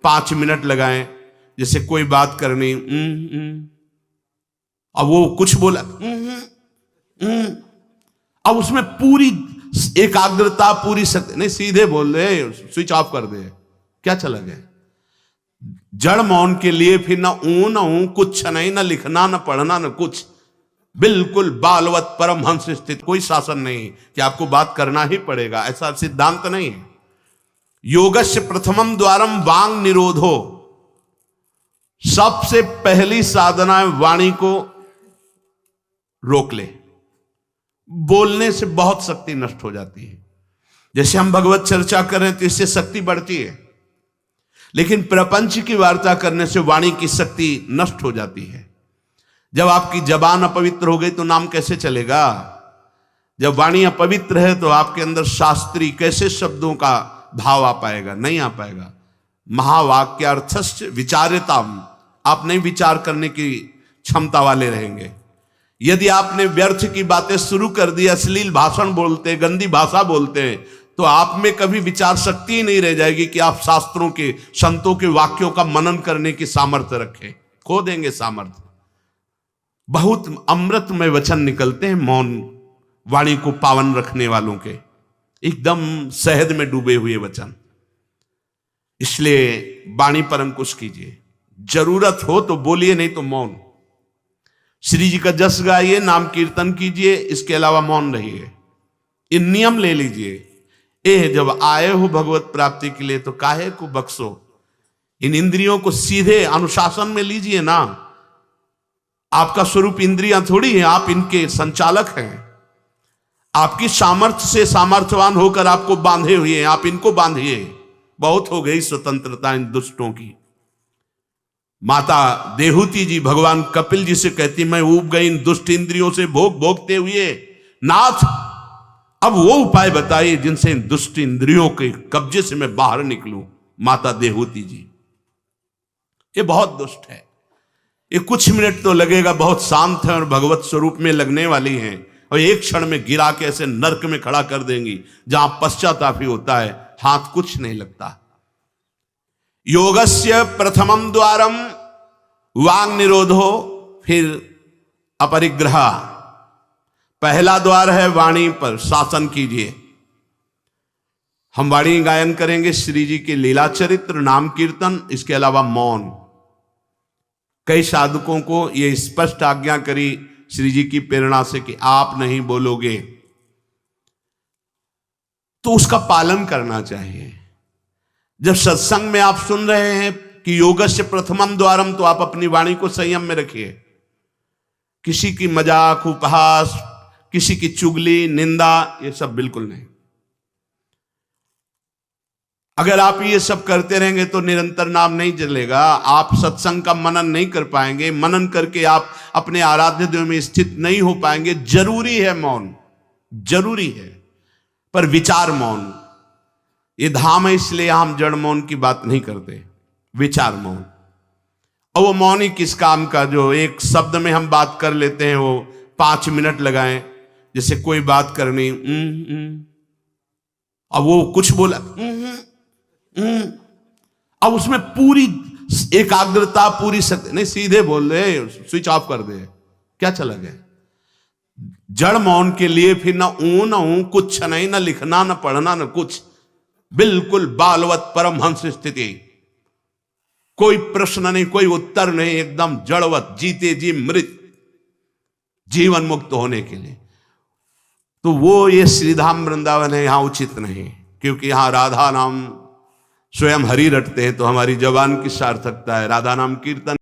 5 minute लगाएं, जैसे कोई बात करनी, अब वो कुछ बोला, अब उसमें पूरी एकाग्रता, पूरी शक्ति नहीं, सीधे बोल रहे, स्विच ऑफ कर दे, क्या चला गया। जड़ मौन के लिए फिर ना ऊ ना ऊ, कुछ नहीं, ना लिखना ना पढ़ना ना कुछ, बिल्कुल बालवत परमहंस स्थित, कोई शासन नहीं कि आपको बात करना ही पड़ेगा, ऐसा सिद्धांत नहीं है। योगस्य प्रथमम द्वारम वांग निरोधो, सबसे पहली साधना है वाणी को रोक ले। बोलने से बहुत शक्ति नष्ट हो जाती है। जैसे हम भगवत चर्चा करें तो इससे शक्ति बढ़ती है, लेकिन प्रपंच की वार्ता करने से वाणी की शक्ति नष्ट हो जाती है। जब आपकी जबान अपवित्र हो गई तो नाम कैसे चलेगा। जब वाणी अपवित्र है तो आपके अंदर शास्त्री कैसे शब्दों का भाव आ पाएगा, नहीं आ पाएगा। महावाक्यार्थस्य विचार्यताम, आप नहीं विचार करने की क्षमता वाले रहेंगे। यदि आपने व्यर्थ की बातें शुरू कर दी, अश्लील भाषण बोलते, गंदी भाषा बोलते, तो आप में कभी विचार शक्ति ही नहीं रह जाएगी कि आप शास्त्रों के, संतों के वाक्यों का मनन करने की सामर्थ्य रखें, खो देंगे सामर्थ्य। बहुत अमृतमय वचन निकलते हैं मौन वाणी को पावन रखने वालों के, एकदम शहद में डूबे हुए वचन। इसलिए वाणी पर अंकुश कीजिए, जरूरत हो तो बोलिए, नहीं तो मौन। श्री जी का जस गाइए, नाम कीर्तन कीजिए, इसके अलावा मौन रहिए। इन नियम ले लीजिए। जब आए हो भगवत प्राप्ति के लिए तो काहे को बख्शो। इन इंद्रियों को सीधे अनुशासन में लीजिए ना। आपका स्वरूप इंद्रियां थोड़ी है, आप इनके संचालक हैं। आपकी सामर्थ्य से सामर्थ्यवान होकर आपको बांधे हुए हैं, आप इनको बांधिए। बहुत हो गई स्वतंत्रता इन दुष्टों की। माता देहूती जी भगवान कपिल जी से कहती, मैं ऊब गई इन दुष्ट इंद्रियों से भोग भोगते हुए, नाथ अब वो उपाय बताइए जिनसे इन दुष्ट इंद्रियों के कब्जे से मैं बाहर निकलूं। माता देहूती जी, ये बहुत दुष्ट है, ये कुछ मिनट तो लगेगा, बहुत शांत है और भगवत स्वरूप में लगने वाली हैं, और एक क्षण में गिरा के ऐसे नरक में खड़ा कर देंगी जहां पश्चाताप ही होता है, हाथ कुछ नहीं लगता। योगस्य प्रथमम द्वारम वांग निरोधो, फिर अपरिग्रह। पहला द्वार है वाणी पर शासन कीजिए। हम वाणी गायन करेंगे, श्री जी के लीला चरित्र, नाम कीर्तन, इसके अलावा मौन। कई साधकों को यह स्पष्ट आज्ञा करी श्री जी की प्रेरणा से कि आप नहीं बोलोगे, तो उसका पालन करना चाहिए। जब सत्संग में आप सुन रहे हैं कि योगस्य प्रथमम द्वारम, तो आप अपनी वाणी को संयम में रखिए। किसी की मजाक, उपहास, किसी की चुगली, निंदा, ये सब बिल्कुल नहीं। अगर आप ये सब करते रहेंगे तो निरंतर नाम नहीं चलेगा, आप सत्संग का मनन नहीं कर पाएंगे, मनन करके आप अपने आराध्य देव में स्थित नहीं हो पाएंगे। जरूरी है मौन, जरूरी है, पर विचार मौन। ये धाम है, इसलिए हम जड़ मौन की बात नहीं करते, विचार मौन। और वो मौन ही किस काम का, जो एक शब्द में हम बात कर लेते हैं, वो 5 मिनट लगाएं, जैसे कोई बात करनी, अब वो कुछ बोला, अब उसमें पूरी एकाग्रता, पूरी शक्ति नहीं, सीधे बोल रहे, स्विच ऑफ कर दे, क्या चला गया। जड़ मौन के लिए फिर ना ऊ, कुछ नहीं, ना लिखना ना पढ़ना ना कुछ, बिल्कुल बालवत परमहंस स्थिति। कोई प्रश्न नहीं, कोई उत्तर नहीं, एकदम जड़वत, जीते जी मृत, जीवन मुक्त होने के लिए। तो वो ये श्रीधाम वृंदावन है, यहां उचित नहीं, क्योंकि यहां राधा नाम स्वयं हरि रटते हैं, तो हमारी जबान की सार्थकता है राधा नाम कीर्तन।